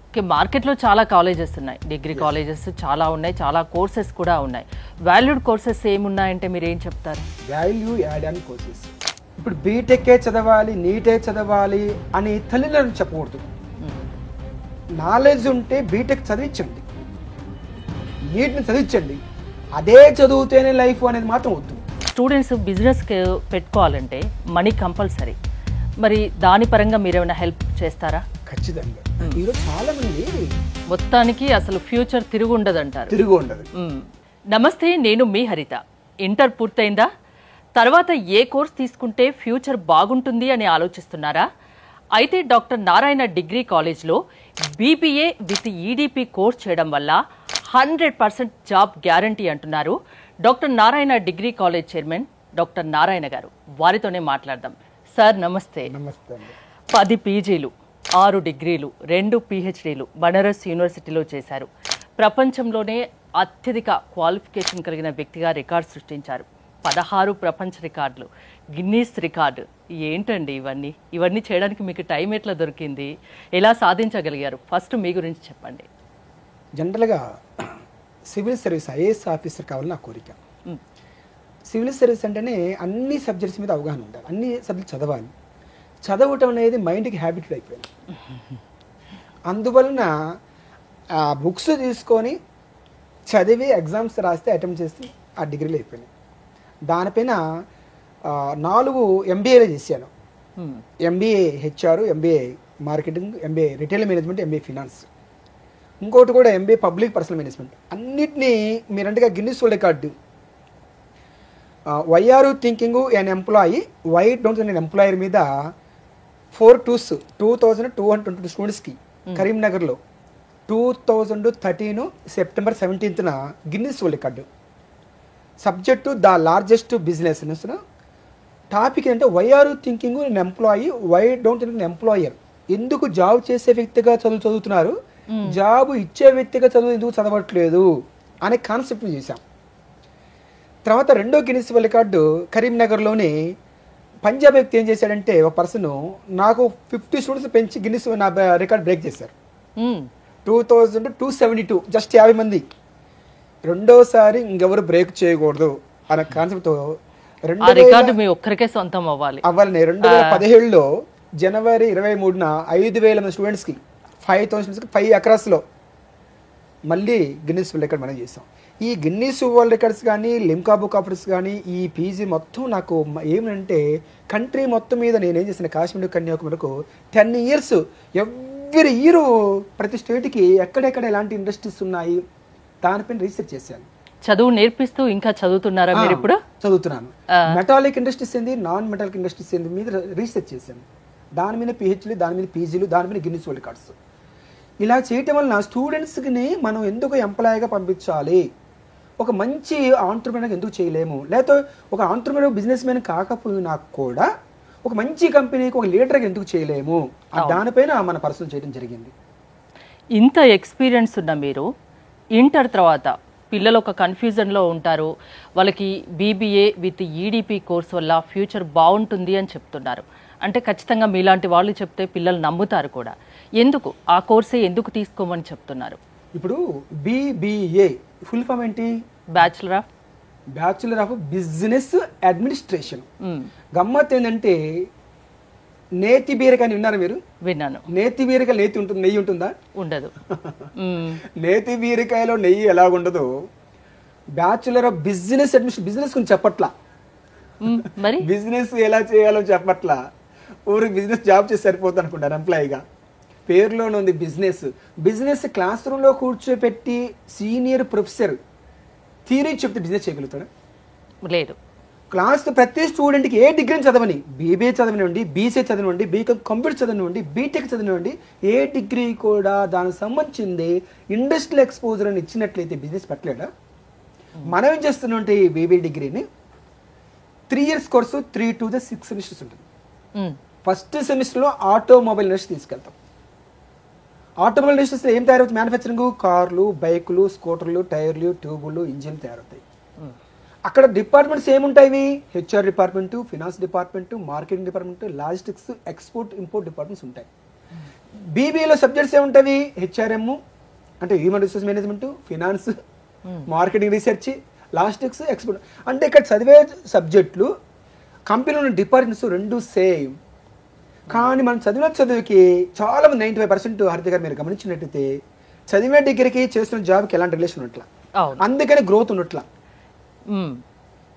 Okay, మార్కెట్లో చాలా colleges ఉన్నాయి, డిగ్రీ కాలేజెస్ చాలా ఉన్నాయి, చాలా కోర్సెస్ కూడా ఉన్నాయి. వాల్యూడ్ కోర్సెస్ ఏమున్నాయంటే మీరు ఏం చెప్తారు? Value add on courses. ఇప్పుడు బీటెక్కే చదవాలి, నీటే చదవాలి అని తల్లిదండ్రులు చెప్పకూడదు. నాలెడ్జ్ ఉంటే బీటెక్ చదివించండి, నీట్ని చదివించండి, అదే చదివితేనే లైఫ్ అనేది మాత్రం వద్దు. స్టూడెంట్స్ బిజినెస్ పెట్టుకోవాలంటే మనీ కంపల్సరీ. మరి దాని పరంగా మీరు ఏమైనా హెల్ప్ చేస్తారా? ఖచ్చితంగా. ఈరోజు చాలా మంది మొత్తానికి అసలు ఫ్యూచర్ తిరుగు ఉండదంటారు. తిరుగు ఉండదు. నమస్తే, నేను మీ హరిత. ఇంటర్ పూర్తయిందా? తర్వాత ఏ కోర్స్ తీసుకుంటే ఫ్యూచర్ బాగుంటుంది అని ఆలోచిస్తున్నారా? అయితే డాక్టర్ నారాయణ డిగ్రీ కాలేజ్లో బీబీఏ విత్ ఈడీపీ కోర్స్ చేయడం వల్ల 100% జాబ్ గ్యారంటీ అంటున్నారు doctor Narayana degree college chairman doctor Narayana గారు. వారితోనే మాట్లాడదాం. సార్ నమస్తే. నమస్తే. 10 పీజీలు, 6 డిగ్రీలు, 2 పీహెచ్డీలు బనారస్ యూనివర్సిటీలో చేశారు. ప్రపంచంలోనే అత్యధిక క్వాలిఫికేషన్ కలిగిన వ్యక్తిగా రికార్డు సృష్టించారు. 16 ప్రపంచ రికార్డులు, గిన్నీస్ రికార్డు. ఏంటండి ఇవన్నీ చేయడానికి మీకు టైం ఎట్లా దొరికింది? ఎలా సాధించగలిగారు? ఫస్ట్ మీ గురించి చెప్పండి. జనరల్గా సివిల్ సర్వీస్ ఐఏఎస్ ఆఫీసర్ కావాలని నా కోరిక. సివిల్ సర్వీస్ అంటేనే అన్ని సబ్జెక్ట్స్ మీద అవగాహన ఉండాలి, అన్ని సబ్జెక్ట్స్ చదవాలి. చదవటం అనేది మైండ్కి హ్యాబిట్ అయిపోయింది. అందువలన ఆ బుక్స్ తీసుకొని చదివి ఎగ్జామ్స్ రాస్తే అటెంప్ట్ చేస్తే ఆ డిగ్రీలు అయిపోయినాయి. దానిపైన 4 ఎంబీఏలు చేశాను. MBA HR, MBA marketing, MBA retail management, MBA finance, ఇంకోటి కూడా ఎంబీఏ పబ్లిక్ పర్సనల్ మేనేజ్మెంట్. అన్నిటినీ మీరంటగా Guinness world record. Why are you thinking an employee, why don't an employer మీద 4 2s 2222 స్టూడెంట్స్కి కరీంనగర్లో 2013 సెప్టెంబర్ 17న Guinness world record. Subject the largest business. Topic ఏంటంటే why are you thinking an employee, why don't an employer. ఎందుకు job చేసే వ్యక్తిగా చదువుతున్నారు, job ఇచ్చే వ్యక్తిగా చదువు ఎందుకు చదవట్లేదు అనే కాన్సెప్ట్ని చేశాం. తర్వాత రెండో గిన్నిస్ వరల్డ్ రికార్డు కరీంనగర్లోని పంజాబ్ వ్యక్తి ఏం చేశాడంటే, ఒక పర్సన్ నాకు 50 స్టూడెంట్స్ పెంచి గిన్నిస్ నా రికార్డ్ బ్రేక్ చేశారు. 2272, జస్ట్ 50 మంది. రెండోసారి ఇంకెవరు బ్రేక్ చేయకూడదు అనే కాన్సెప్ట్తో మీ ఒక్కరికే సొంతం అవ్వాలని 2017లో జనవరి 23న 5000 మంది స్టూడెంట్స్కి 5000 స్టూడెంట్స్కి 5 acresలో మళ్ళీ గిన్నిస్ వరల్డ్ రికార్డ్ మనం చేసాం. ఈ గిన్నిస్ వరల్డ్ రికార్డ్స్ కానీ, లిమ్కా బుక్ ఆఫ్ రికార్డ్స్ కానీ, ఈ పీజీ మొత్తం నాకు ఏమంటే కంట్రీ మొత్తం మీద నేనేం చేసిన కాశ్మీర్ కన్యాకుమారికి 10 years ఎవ్రీ ఇయర్ ప్రతి స్టేట్కి ఎక్కడెక్కడ ఎలాంటి ఇండస్ట్రీస్ ఉన్నాయి దానిపైన రీసెర్చ్ చేశాను. చదువు నేర్పిస్తూ ఇంకా చదువుతున్నారా మీరు? ఇప్పుడు చదువుతున్నాను. మెటాలిక్ ఇండస్ట్రీస్ ఏంది, నాన్ మెటాలిక్ ఇండస్ట్రీస్ ఏంది మీద రీసెర్చ్ చేశాను. దాని మీద పిహెచ్డీ, దాని మీద పీజీలు, దాని మీద గిన్నిస్ వరల్డ్ రికార్డ్స్. ఇలా చేయటం వలన స్టూడెంట్స్ని మనం ఎందుకు ఎంప్లాయీగా పంపించాలి, ఒక మంచి ఆంట్రప్రెనర్గా ఎందుకు చేయలేము, లేకపోతే ఒక ఆంట్రప్రెనర్ బిజినెస్ మ్యాన్ కాకపోయినా కూడా ఒక మంచి కంపెనీకి ఒక లీడర్గా ఎందుకు చేయలేము, దానిపైన మన పర్సనల్ చేయడం జరిగింది. ఇంత ఎక్స్పీరియన్స్ ఉన్న మీరు ఇంటర్ తర్వాత పిల్లలు ఒక కన్ఫ్యూజన్లో ఉంటారు. వాళ్ళకి బీబీఏ విత్ ఈడీపీ కోర్స్ వల్ల ఫ్యూచర్ బాగుంటుంది అని చెప్తున్నారు. అంటే ఖచ్చితంగా మీలాంటి వాళ్ళు చెప్తే పిల్లలు నమ్ముతారు కూడా. ఎందుకు ఆ కోర్సే ఎందుకు తీసుకోమని చెప్తున్నారు? ఇప్పుడు బీబీఏ ఫుల్ ఫామ్ ఏంటి? Bachelor of business administration. గమ్మత్ ఏంటంటే నేతి బీరకాయ విన్నారా మీరు? విన్నాను. నేతి బీరకాయ నెయ్యి ఉంటుందా? ఉండదు. నేతి బీరకాయలో నెయ్యి ఎలా ఉండదు, bachelor of business administration. Business గురించి చెప్పట్లా, మరి బిజినెస్ ఎలా చేయాలో చెప్పట్లా. ఊరికి బిజినెస్ జాబ్ చేసి సరిపోతుంది అనుకుంటారు ఎంప్లాయీగా. పేరులోనే ఉంది బిజినెస్. బిజినెస్ క్లాస్ రూమ్లో కూర్చోపెట్టి సీనియర్ ప్రొఫెసర్ థియరీ చెప్తే బిజినెస్ చేయగలుగుతాడు? లేదు. క్లాస్ ప్రతి స్టూడెంట్కి ఏ డిగ్రీని చదవని, బీబీఏ చదవనివ్వండి, బీసీఏ చదవనివ్వండి, బీకామ్ కంప్యూటర్ చదవనివ్వండి, బీటెక్ చదవనివ్వండి, ఏ డిగ్రీ కూడా దానికి సంబంధించింది ఇండస్ట్రియల్ ఎక్స్పోజర్ అని ఇచ్చినట్లయితే బిజినెస్ పెట్టలేడా? మనం ఏం చేస్తున్నామంటే ఈ బీబీఏ డిగ్రీని 3 years కోర్సు 3 to 6 semesters ఉంటుంది. ఫస్ట్ సెమిస్టర్లో ఆటోమొబైల్ ఇండస్ట్రీ తీసుకెళ్తాం. ఆటోమొబైల్ ఇండస్ట్రీస్లో ఏం తయారవుతుంది? మ్యానుఫ్యాక్చరింగ్, కార్లు, బైకులు, స్కూటర్లు, టైర్లు, ట్యూబులు, ఇంజిన్ తయారవుతాయి. అక్కడ డిపార్ట్మెంట్స్ ఏముంటాయి? HR department, finance department, marketing department, logistics, export import departments ఉంటాయి. బీబీఏలో సబ్జెక్ట్స్ ఏముంటవి? హెచ్ఆర్ఎం అంటే human resource management, finance, marketing research, logistics, export. అంటే ఇక్కడ చదివే సబ్జెక్టులు కంపెనీలో డిపార్ట్మెంట్స్ రెండు సేమ్. కానీ మనం చదువుకి చాలా మంది 95% హరిత గారు మీరు గమనించినట్టయితే చదివే డిగ్రీకి చేస్తున్న జాబ్కి ఎలాంటి రిలేషన్ ఉన్నట్ల, అందుకని గ్రోత్ ఉన్నట్ల.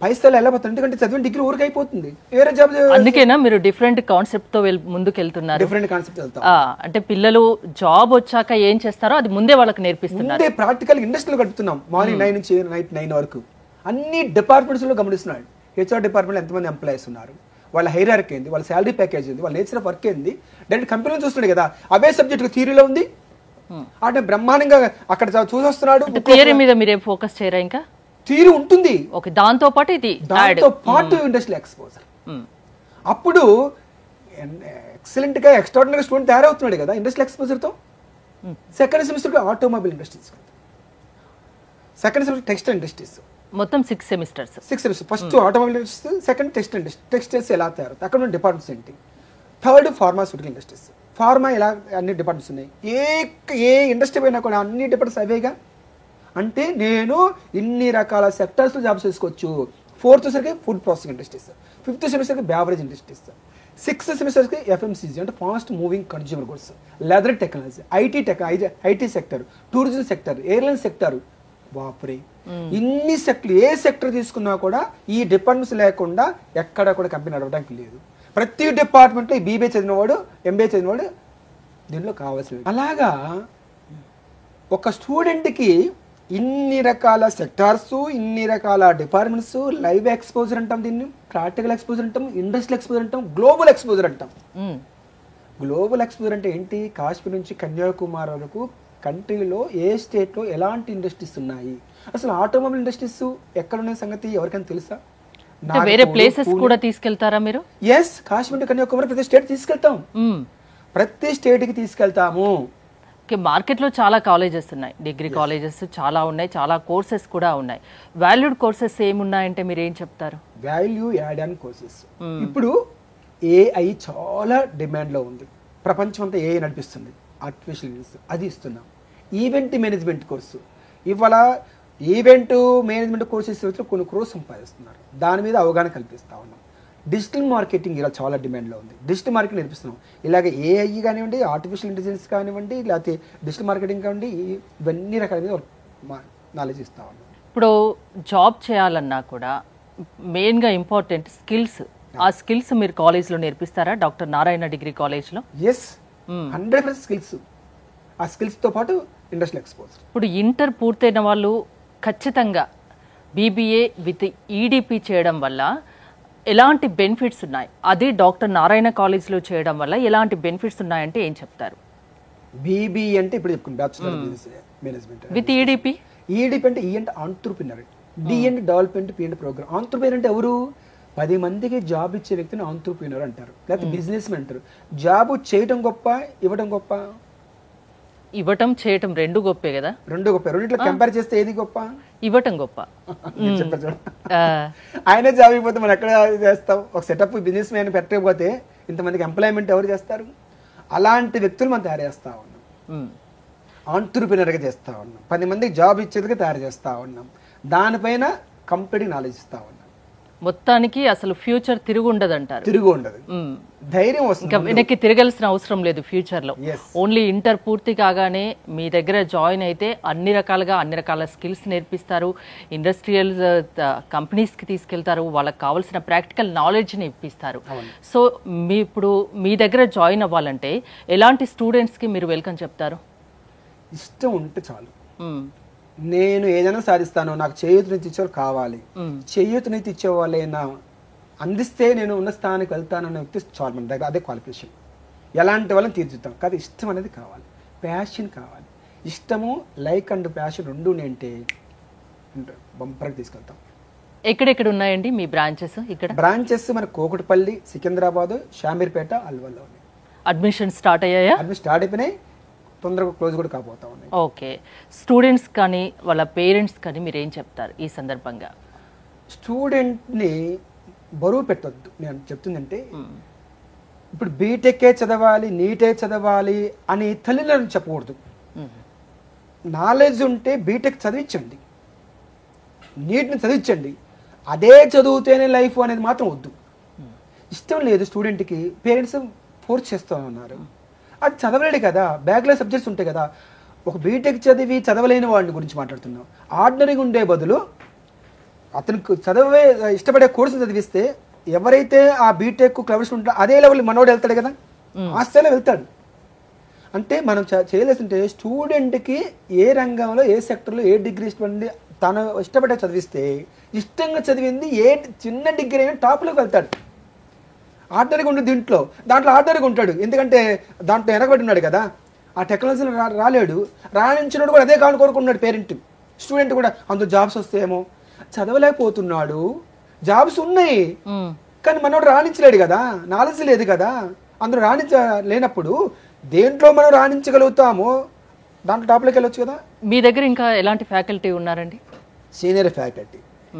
పైసలు ఎలా పోతుంది? ఎందుకంటే చదివిన డిగ్రీ ఊరికి అయిపోతుంది, వేరే జాబ్. అందుకేనా మీరు డిఫరెంట్ కాన్సెప్ట్ తో ముందుకు వెళ్తున్నారు? డిఫరెంట్ కాన్సెప్ట్ వెళ్తాం. అంటే పిల్లలు జాబ్ వచ్చాక ఏం చేస్తారో అది ముందే వాళ్ళకి నేర్పిస్తున్నారు. ప్రాక్టికల్ ఇండస్ట్రీలో గడుపుతున్నాం. మార్నింగ్ 9 నుంచి నైట్ 9 వరకు అన్ని డిపార్ట్మెంట్స్ లో గమనిస్తున్నాడు. హెచ్ఆర్ డిపార్ట్మెంట్ ఎంతమంది ఎంప్లాయీస్ ఉన్నారు, వాళ్ళ హైరార్కీ ఏంది, వాళ్ళ శాలరీ ప్యాకేజ్ ఏంది, వాళ్ళ నేచర్ ఆఫ్ వర్క్ ఏంది, డైరెక్ట్ కంపెనీలో చూస్తున్నాడు కదా. అవే సబ్జెక్ట్ థియరీలో ఉంది, అంటే బ్రహ్మాండంగా అక్కడ చూసొస్తున్నాడు. థియరీ మీద మీరేం ఫోకస్ చేయరా? ఇంకా థియరీ ఉంటుంది, ఓకే, దాంతో పాటు ఇది దాంతో పాటు ఇండస్ట్రియల్ ఎక్స్పోజర్. అప్పుడు ఎక్సలెంట్ గా ఎక్స్ట్రాడినరీ స్టూడెంట్ తయారవుతున్నాడు కదా ఇండస్ట్రియల్ ఎక్స్పోజర్ తో. Second semester automobile industries, second semester textile industries, మొత్తం 6 semesters. First automobile industries, second textiles ఎలా తయారు, అక్కడ ఉన్న డిపార్ట్మెంట్స్ ఏంటి. థర్డ్ ఫార్మాస్యూటికల్ ఇండస్ట్రీస్, ఫార్మా ఇలా అన్ని డిపార్ట్మెంట్స్ ఉన్నాయి. ఏ ఇండస్ట్రీ పోయినా కూడా అన్ని డిపార్ట్మెంట్స్ అవేగా. అంటే నేను ఇన్ని రకాల సెక్టర్స్లో జాబ్స్ చేసుకోవచ్చు. 4th సెమిస్టర్కి ఫుడ్ ప్రాసెసింగ్ ఇండస్ట్రీస్, 5th సెమిస్టర్కి బ్యావరేజ్ ఇండస్ట్రీస్, 6th సెమిస్టర్కి FMCG అంటే fast moving consumer goods, leather technology, IT sector, tourism sector, airline sector. బాపురే, ఇన్ని సెక్టర్, ఏ సెక్టర్ తీసుకున్నా కూడా ఈ డిపార్ట్మెంట్స్ లేకుండా ఎక్కడ కూడా కంపెనీ నడవడానికి లేదు. ప్రతి డిపార్ట్మెంట్లో ఈ BBA చదివినవాడు, MBA చదివినవాడు దీనిలో కావాల్సింది. అలాగా ఒక స్టూడెంట్కి ఇన్ని రకాల సెక్టార్స్, ఇన్ని రకాల డిపార్ట్మెంట్స్, లైవ్ ఎక్స్పోజర్ అంటాం, దీన్ని ప్రాక్టికల్ ఎక్స్పోజర్ అంటాం, ఇండస్ట్రియల్ ఎక్స్పోజర్ అంటాం, గ్లోబల్ ఎక్స్పోజర్ అంటాం. గ్లోబల్ ఎక్స్పోజర్ అంటే ఏంటి? కాశ్మీర్ నుంచి కన్యాకుమారి వరకు కంట్రీలో ఏ స్టేట్లో ఎలాంటి ఇండస్ట్రీస్ ఉన్నాయి, అసలు ఆటోమొబైల్ ఇండస్ట్రీస్ ఎక్కడున్న సంగతి ఎవరికైనా తెలుసా? వేరే ప్లేసెస్ కూడా తీసుకెళ్తారా మీరు? ఎస్, కాశ్మీర్ కన్యాకుమారి ప్రతి స్టేట్ తీసుకెళ్తాం, ప్రతి స్టేట్ కి తీసుకెళ్తాము. మార్కెట్ లో చాలా కాలేజెస్ ఉన్నాయి, డిగ్రీ కాలేజెస్ చాలా ఉన్నాయి, చాలా కోర్సెస్ కూడా ఉన్నాయి. వాల్యూడ్ కోర్సెస్ ఏమున్నాయంటే మీరు ఏం చెప్తారు? Value add on courses. ఇప్పుడు AI చాలా డిమాండ్ లో ఉంది, ప్రపంచం అంతా AI నడిపిస్తుంది, ఆర్టిఫిషియల్ ఇంటెలిజెన్స్ అది ఇస్తున్నాం. ఈవెంట్ మేనేజ్మెంట్ కోర్సు, ఇవాళ ఈవెంట్ మేనేజ్మెంట్ కోర్సెస్ కొన్ని క్రోర్స్ సంపాదిస్తున్నారు, దాని మీద అవగాహన కల్పిస్తా ఉన్నాం. డిజిటల్ మార్కెటింగ్ ఇలా చాలా డిమాండ్లో ఉంది, డిజిటల్ మార్కెటింగ్ నేర్పిస్తున్నాం. ఇలాగ AI కానివ్వండి, ఆర్టిఫిషియల్ ఇంటెలిజెన్స్ కానివ్వండి, లేకపోతే డిజిటల్ మార్కెటింగ్ కానివ్వండి, ఇవన్నీ రకాల మీద నాలెడ్జ్ ఇస్తా ఉన్నాం. ఇప్పుడు జాబ్ చేయాలన్నా కూడా మెయిన్గా ఇంపార్టెంట్ స్కిల్స్. ఆ స్కిల్స్ మీరు కాలేజ్లో నేర్పిస్తారా డాక్టర్ నారాయణ డిగ్రీ కాలేజ్లో? Yes, 100% skills. ఆ స్కిల్స్తో పాటు ఇండస్ట్రియల్ ఎక్స్పోజర్. ఇప్పుడు ఇంటర్ పూర్తయిన వాళ్ళు ఖచ్చితంగా BBA విత్ EDP చేయడం వల్ల ఎలాంటి బెనిఫిట్స్ ఉన్నాయి, అది డాక్టర్ నారాయణ కాలేజ్లో చేయడం వల్ల ఎలాంటి బెనిఫిట్స్ ఉన్నాయంటే ఏం చెప్తారు? BBA అంటే ఇప్పుడు చెప్పుకున్నాం, bachelor management with EDP. EDP అంటే E అంటే ఆంట్రప్రినర్, D అంటే డెవలప్మెంట్, P అంటే ప్రోగ్రామ్. ఆంట్రప్రినర్ అంటే ఎవరు? 10 మందికి జాబ్ ఇచ్చే వ్యక్తిని ఆంట్రప్రినర్ అంటారు, లేకపోతే బిజినెస్ మెన్ అంటారు. జాబ్ చేయడం గొప్ప, ఇవ్వడం గొప్ప? ఇవ్వటం చేయటం రెండు గొప్పే కదా. రెండు గొప్ప. రెండిట్లో కంపేర్ చేస్తే ఏది గొప్ప? ఇవ్వటం గొప్ప. ఆయనే జాబ్ ఇవ్వకపోతే మనం ఎక్కడ చేస్తాం? ఒక సెటప్ బిజినెస్ మ్యాన్ పెట్టకపోతే ఇంతమందికి ఎంప్లాయ్మెంట్ ఎవరు చేస్తారు? అలాంటి వ్యక్తులు మనం తయారు చేస్తా ఉన్నాం, ఆంట్రప్రినర్గా చేస్తా ఉన్నాం, 10 మందికి జాబ్ ఇచ్చేదిగా తయారు చేస్తా ఉన్నాం, దానిపైన కంప్లీట్ నాలెడ్జ్ ఇస్తా ఉన్నాం. మొత్తానికి అసలు ఫ్యూచర్ తిరుగు ఉండదు అంటారు. తిరుగు ఉండదు, ధైర్యం వస్తుంది, ఇంకా వెనక్కి తిరగాల్సిన అవసరం లేదు ఫ్యూచర్ లో. ఓన్లీ ఇంటర్ పూర్తి కాగానే మీ దగ్గర జాయిన్ అయితే అన్ని రకాల స్కిల్స్ నేర్పిస్తారు, ఇండస్ట్రియల్ కంపెనీస్ కి తీసుకెళ్తారు, వాళ్ళకి కావాల్సిన ప్రాక్టికల్ నాలెడ్జ్ ని ఇప్పిస్తారు. సో ఇప్పుడు మీ దగ్గర జాయిన్ అవ్వాలంటే ఎలాంటి స్టూడెంట్స్ కి మీరు వెల్కమ్ చెప్తారు? ఇష్టం ఉంటే చాలు, నేను ఏదైనా సాధిస్తాను, నాకు చేయూతనైతే ఇచ్చేవాళ్ళు కావాలి, చేయూతనైతే ఇచ్చేవాళ్ళైనా అందిస్తే నేను ఉన్న స్థానానికి వెళ్తానన్న వ్యక్తి చాలు మన దగ్గర. అదే క్వాలిఫికేషన్. ఎలాంటి వాళ్ళని తీర్చుతాం కాదు, ఇష్టం అనేది కావాలి, ప్యాషన్ కావాలి. ఇష్టము, లైక్ అండ్ ప్యాషన్ రెండు అంటే బంపర్కి తీసుకెళ్తాం. ఎక్కడెక్కడ ఉన్నాయండి మీ బ్రాంచెస్? ఇక్కడ బ్రాంచెస్ మన కోకటపల్లి, సికింద్రాబాద్, షామీర్పేట, అల్వాల్లో ఉన్నాయి. అడ్మిషన్ స్టార్ట్ అయ్యాయా? అడ్మిషన్ స్టార్ట్ అయిపోయినాయి, తొందరగా క్లోజ్ కూడా కాబోతా ఉన్నాయి. ఓకే, స్టూడెంట్స్ కానీ వాళ్ళ పేరెంట్స్ కానీ మీరు ఏం చెప్తారు ఈ సందర్భంగా? స్టూడెంట్ని బరువు పెట్టొద్దు. నేను చెప్తుందంటే ఇప్పుడు బీటెక్కే చదవాలి, నీటే చదవాలి అని తల్లిదండ్రులు చెప్పకూడదు. నాలెడ్జ్ ఉంటే బీటెక్ చదివించండి, నీట్ని చదివించండి. అదే చదివితేనే లైఫ్ అనేది మాత్రం వద్దు. ఇష్టం లేదు స్టూడెంట్కి, పేరెంట్స్ ఫోర్స్ చేస్తూ ఉన్నారు. అది చదవలేడు కదా, బ్యాక్లాగ్ సబ్జెక్ట్స్ ఉంటాయి కదా. ఒక బీటెక్ చదివి చదవలేని వాడిని గురించి మాట్లాడుతున్నాం. ఆర్డినరీగా ఉండే బదులు అతనికి చదివే ఇష్టపడే కోర్సు చదివిస్తే ఎవరైతే ఆ బీటెక్ క్లవర్స్ ఉంటారో అదే లెవెల్ మనోడు వెళ్తాడు కదా, ఆ స్థాయిలో వెళ్తాడు. అంటే మనం చేయలేదంటే స్టూడెంట్కి ఏ రంగంలో, ఏ సెక్టర్లో, ఏ డిగ్రీ ఇష్టపడి తను ఇష్టపడే చదివిస్తే ఇష్టంగా చదివింది ఏ చిన్న డిగ్రీ అయినా టాప్లోకి వెళ్తాడు. ఆర్డర్గా ఉండు దాంట్లో ఆర్డర్గా ఉంటాడు. ఎందుకంటే దాంట్లో వెనకబడి ఉన్నాడు కదా, ఆ టెక్నాలజీలో రాలేడు. రాణించినోడు కూడా అదే కావాలి కోరుకున్నాడు పేరెంట్. స్టూడెంట్ కూడా అందులో జాబ్స్ వస్తేమో చదవలేకపోతున్నాడు. జాబ్స్ ఉన్నాయి కానీ మనోడు రాణించలేడు కదా, నాలెడ్జ్ లేదు కదా. అందులో రాణించలేనప్పుడు దేంట్లో మనం రాణించగలుగుతామో దాంట్లో టాప్లోకి వెళ్ళొచ్చు కదా. మీ దగ్గర ఇంకా ఎలాంటి ఫ్యాకల్టీ ఉన్నారండి? సీనియర్ ఫ్యాకల్టీ,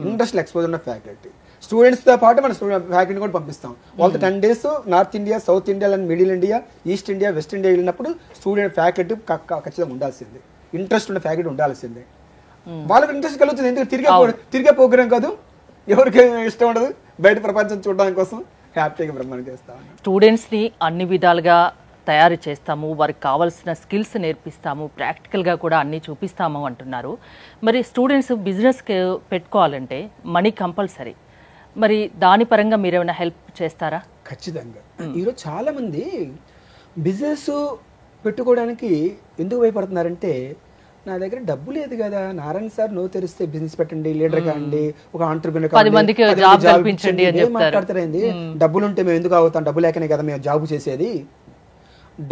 ఇండస్ట్రియల్ ఎక్స్పోజర్ ఉన్న ఫ్యాకల్టీ, స్టూడెంట్స్తో పాటు మన ఫ్యాకల్టీ కూడా పంపిస్తాం. వాళ్ళతో 10 days north India, south India and middle India, east India, west India వెళ్ళినప్పుడు స్టూడెంట్ ఫ్యాకల్టీ ఖచ్చితంగా ఉండాల్సిందే. ఇంట్రెస్ట్ ఉన్న ఫ్యాకల్టీ ఉండాల్సిందే. వాళ్ళకి ఇంట్రెస్ట్ కలుగుతుంది. ఎందుకు తిరిగే ప్రోగ్రాం కాదు, ఎవరికి ఇష్టం ఉండదు బయట ప్రపంచం చూడడానికి కోసం హ్యాపీగా బ్రహ్మాండం చేస్తాం. స్టూడెంట్స్ని అన్ని విధాలుగా తయారు చేస్తాము, వారికి కావాల్సిన స్కిల్స్ నేర్పిస్తాము, ప్రాక్టికల్గా కూడా అన్నీ చూపిస్తాము అంటున్నారు. మరి స్టూడెంట్స్ బిజినెస్ పెట్టుకోవాలంటే మనీ కంపల్సరీ. మరి దాని పరంగా మీరు ఏమైనా హెల్ప్ చేస్తారా? ఖచ్చితంగా. ఈరోజు చాలామంది బిజినెస్ పెట్టుకోవడానికి ఎందుకు భయపడుతున్నారంటే, నా దగ్గర డబ్బు లేదు కదా, నారాయణ సార్ నో తెరిస్తే బిజినెస్ పెట్టండి, లీడర్ కాండి, ఒక ఆంటర్ప్రెన్యూర్ మాట్లాడతారండి. డబ్బులు ఉంటే మేము ఎందుకు అవుతాం, డబ్బు లేకనే కదా మేము జాబ్ చేసేది.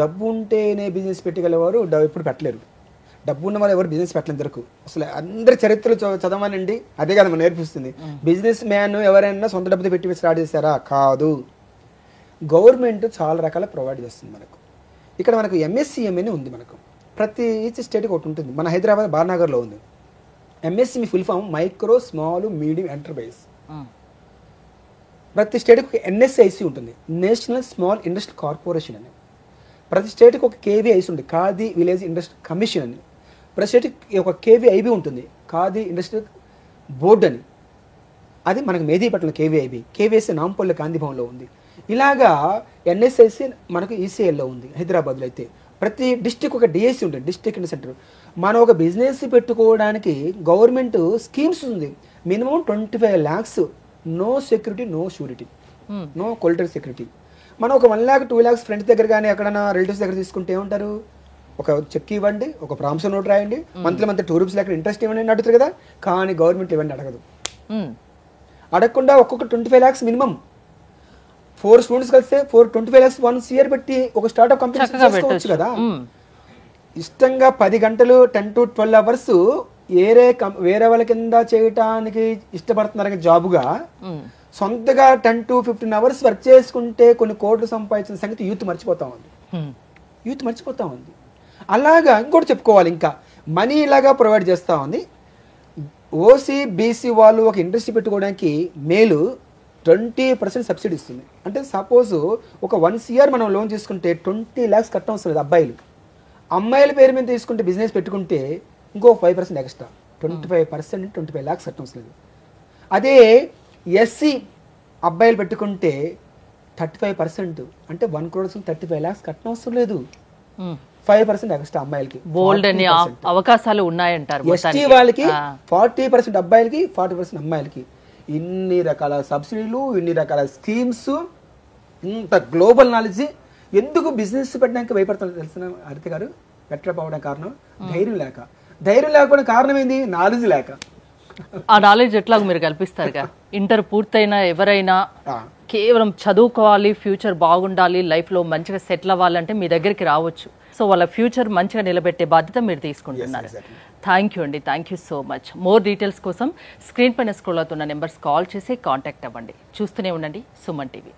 డబ్బు ఉంటేనే బిజినెస్ పెట్టగలవారు ఎప్పుడు పెట్టలేరు. డబ్బు ఉన్న వాళ్ళు ఎవరు బిజినెస్ పెట్టలేని దొరకు. అసలు అందరి చరిత్రలు చదవాలండి, అదే కదా మనం నేర్పిస్తుంది. బిజినెస్ మ్యాన్ ఎవరైనా సొంత డబ్బుతో పెట్టి స్టార్ట్ చేస్తారా? కాదు. గవర్నమెంట్ చాలా రకాల ప్రొవైడ్ చేస్తుంది మనకు. ఇక్కడ మనకు ఎంఎస్సిఎం అని ఉంది. మనకు ప్రతి ఈచ్ స్టేట్కి ఒకటి ఉంటుంది. మన హైదరాబాద్ బార్నగర్లో ఉంది. MSC full form micro small medium enterprise. ప్రతి స్టేట్కి ఒక ఎన్ఎస్ఐసి ఉంటుంది, నేషనల్ స్మాల్ ఇండస్ట్రియల్ కార్పొరేషన్ అని. ప్రతి స్టేట్కి ఒక కేవీఐసి ఉంటుంది, ఖాదీ విలేజ్ ఇండస్ట్రీ కమిషన్ అని. ప్రతి స్టేట్కి ఒక కేవీఐబి ఉంటుంది, ఖాదీ ఇండస్ట్రియల్ బోర్డు అని. అది మనకు మేదీపట్నం కేవీఐబి, కేవీఐసి నాంపల్లి గాంధీభవన్లో ఉంది. ఇలాగా ఎన్ఎస్ఐసి మనకు ఈసీఎల్లో ఉంది హైదరాబాద్లో. అయితే ప్రతి డిస్టిక్ ఒక డిఎస్సి ఉంటుంది, డిస్ట్రిక్ట్ ఇండస్ట్రీ సెంటర్. మనం ఒక బిజినెస్ పెట్టుకోవడానికి గవర్నమెంట్ స్కీమ్స్ ఉంది. Minimum 25 lakhs, no security, no surety, no collateral security. మనం ఒక 1 lakh 2 lakhs ఫ్రెండ్స్ దగ్గర కానీ ఎక్కడైనా రిలేటివ్స్ దగ్గర తీసుకుంటే ఏమంటారు, ఒక చెక్ ఇవ్వండి, ఒక ప్రామిసరీ నోట్ రాయండి, మంత్లీ 2 rupees లేక ఇంట్రెస్ట్ ఇవ్వండి అని అడుగుతారు కదా. కానీ గవర్నమెంట్ ఇవ్వండి అడగదు. అడగకుండా ఒక్కొక్క 25 lakhs మినిమం. 4 students కలిస్తే 25 lakhs 1 year పెట్టి ఒక స్టార్ట్అప్ కంపెనీ చేసుకోవచ్చు కదా. ఇష్టంగా 10 గంటలు 10 to 12 hours వేరే వాళ్ళ కింద చేయటానికి ఇష్టపడుతున్నారు జాబుగా, సొంతగా 10 to 15 hours వర్క్ చేసుకుంటే కొన్ని కోట్లు సంపాదించిన సంగతి యూత్ మర్చిపోతా ఉంది. అలాగా ఇంకోటి చెప్పుకోవాలి, ఇంకా మనీ ఇలాగా ప్రొవైడ్ చేస్తూ ఉంది. ఓసీ బీసీ వాళ్ళు ఒక ఇండస్ట్రీ పెట్టుకోవడానికి మేలు 20% సబ్సిడీ ఇస్తుంది. అంటే సపోజ్ ఒక 1 year మనం లోన్ తీసుకుంటే 20 lakhs కట్టడం అవసరం లేదు అబ్బాయిలు. అమ్మాయిల పేరు మీద తీసుకుంటే బిజినెస్ పెట్టుకుంటే ఇంకో 5% ఎక్స్ట్రా, 25%, 25 lakhs కట్టడం అవసరం లేదు. అదే ఎస్సీ అబ్బాయిలు పెట్టుకుంటే 35%, అంటే 1 crore 35 lakhs కట్టడం అవసరం లేదు, 5% ఎక్స్ట్రా అమ్మాయిలకి. బోల్డ్ అనే అవకాశాలు ఉన్నాయంటారు. ఎస్టీ వాళ్ళకి 40% అబ్బాయిలకి, 40% అమ్మాయిలకి. ఇన్ని రకాల సబ్సిడీలు, ఇన్ని రకాల స్కీమ్స్, ఇంత గ్లోబల్ నాలెడ్జ్. ఎందుకు బిజినెస్ పెట్టడానికి భయపడుతున్నారు తెలిసిన హరిత గారు? పెట్టకపోవడం కారణం ధైర్యం లేక. ధైర్యం లేకపోవడం కారణం ఏంది? నాలెడ్జ్ లేక. ఆ నాలెడ్జ్ ఎట్లా మీరు కల్పిస్తారుగా? ఇంటర్ పూర్తయిన ఎవరైనా కేవలం చదువుకోవాలి, ఫ్యూచర్ బాగుండాలి, లైఫ్లో మంచిగా సెటిల్ అవ్వాలంటే మీ దగ్గరికి రావచ్చు. సో వాళ్ళ ఫ్యూచర్ మంచిగా నిలబెట్టే బాధ్యత మీరు తీసుకుంటున్నారు. థ్యాంక్ యూ అండి, thank you so much. More details కోసం స్క్రీన్ పైన స్క్రోల్ అవుతున్న నెంబర్స్ కాల్ చేసి కాంటాక్ట్ అవ్వండి. చూస్తూనే ఉండండి సుమన్ టీవీ.